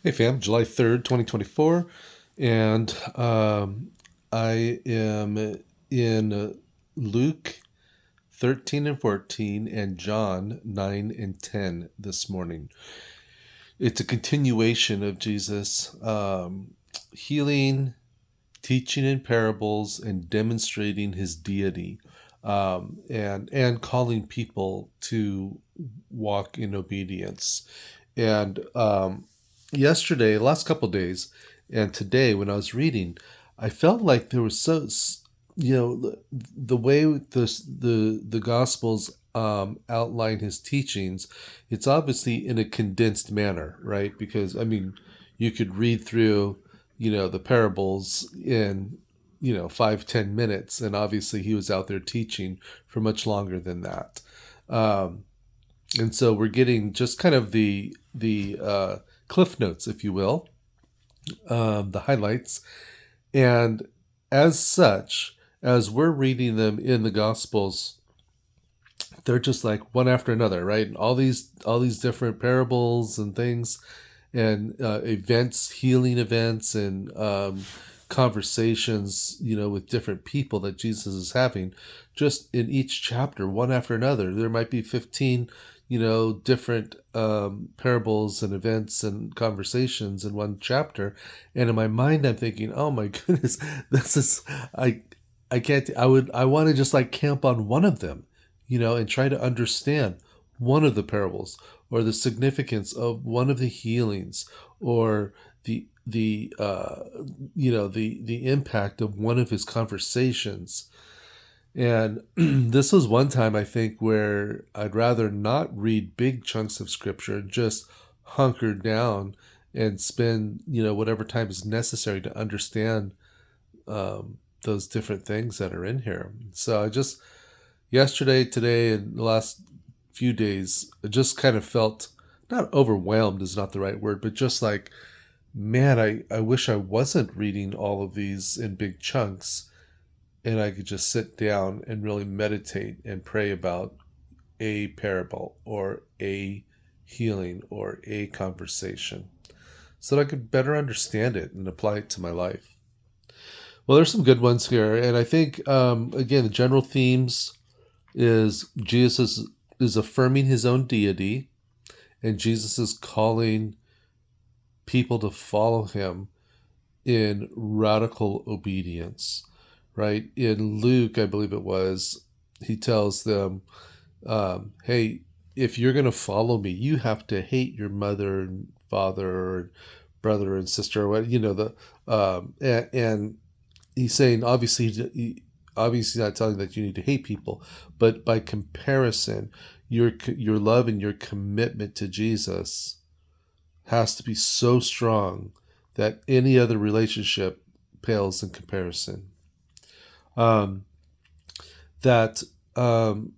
Hey fam, July 3rd, 2024, and I am in Luke 13 and 14 and John 9 and 10 this morning. It's a continuation of Jesus healing, teaching in parables, and demonstrating his deity, and calling people to walk in obedience. And yesterday, last couple days, and today when I was reading, I felt like there was the way the Gospels outline his teachings. It's obviously in a condensed manner, right? Because I mean, you could read through the parables in 5-10 minutes, and obviously he was out there teaching for much longer than that. Um, and so we're getting just kind of the cliff notes, if you will, the highlights, and as such, as we're reading them in the Gospels, they're just like one after another, right? All these different parables and things, and events, healing events, and conversations, with different people that Jesus is having, just in each chapter, one after another. There might be 15, different parables and events and conversations in one chapter, and in my mind, I'm thinking, oh my goodness, this is I. I can't. I want to just like camp on one of them, and try to understand one of the parables, or the significance of one of the healings, or the impact of one of his conversations. And this was one time, I think, where I'd rather not read big chunks of scripture and just hunker down and spend whatever time is necessary to understand those different things that are in here. So I just yesterday, today, and the last few days, I just kind of felt, not overwhelmed is not the right word, but just like, man, I wish I wasn't reading all of these in big chunks, and I could just sit down and really meditate and pray about a parable or a healing or a conversation so that I could better understand it and apply it to my life. Well, there's some good ones here, and I think, again, the general themes is Jesus is affirming his own deity, and Jesus is calling people to follow him in radical obedience. Right? In Luke, I believe it was, he tells them, hey, if you're going to follow me, you have to hate your mother and father, or brother and sister, or what, and he's saying, obviously not telling that you need to hate people, but by comparison, your love and your commitment to Jesus has to be so strong that any other relationship pales in comparison. Um, that um,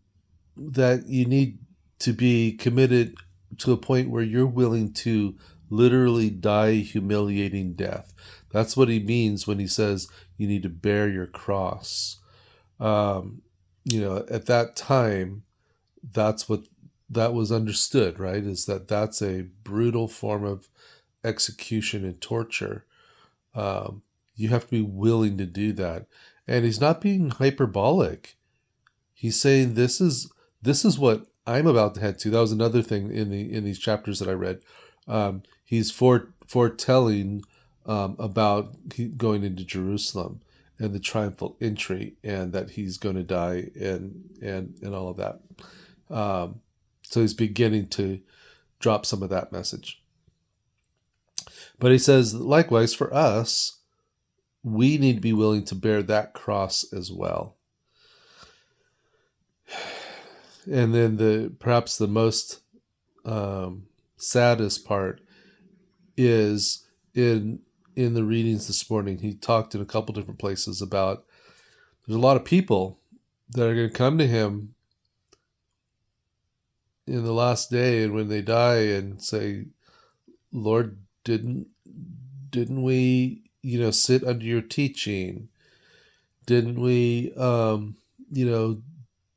that you need to be committed to a point where you're willing to literally die humiliating death. That's what he means when he says you need to bear your cross. Um, at that time, that's what that was understood, right? Is that that's a brutal form of execution and torture. Um, you have to be willing to do that, and he's not being hyperbolic. He's saying this is what I'm about to head to. That was another thing in these chapters that I read. He's foretelling about going into Jerusalem and the triumphal entry, and that he's going to die, and all of that. Um, so he's beginning to drop some of that message. But he says, likewise, for us, we need to be willing to bear that cross as well. And then perhaps the most saddest part is in the readings this morning. He talked in a couple different places about there's a lot of people that are going to come to him in the last day, and when they die, and say, Lord, didn't we sit under your teaching? Didn't we you know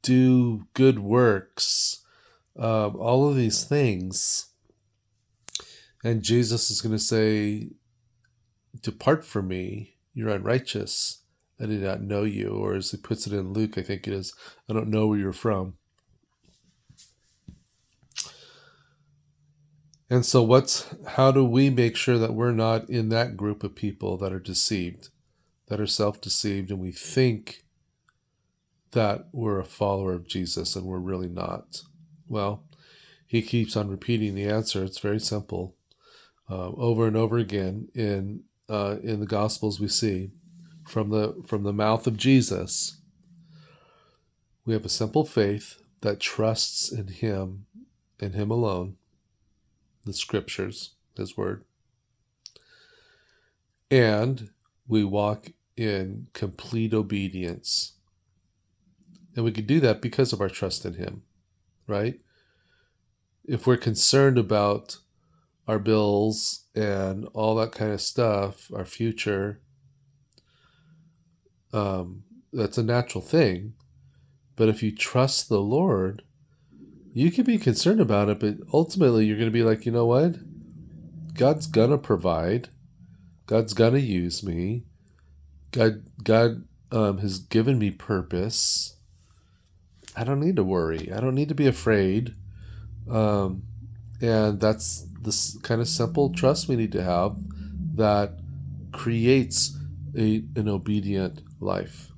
do good works? All of these things. And Jesus is going to say, "Depart from me, you're unrighteous. I did not know you." Or as he puts it in Luke, I think it is, "I don't know where you're from." And so how do we make sure that we're not in that group of people that are deceived, that are self-deceived, and we think that we're a follower of Jesus and we're really not? Well, he keeps on repeating the answer. It's very simple. Over and over again in the Gospels, we see from the mouth of Jesus, we have a simple faith that trusts in Him and Him alone, the Scriptures, His Word, and we walk in complete obedience. And we can do that because of our trust in Him, right? If we're concerned about our bills and all that kind of stuff, our future, that's a natural thing. But if you trust the Lord, you can be concerned about it, but ultimately you're going to be like, you know what? God's going to provide. God's going to use me. God has given me purpose. I don't need to worry. I don't need to be afraid. Um, and that's this kind of simple trust we need to have that creates an obedient life.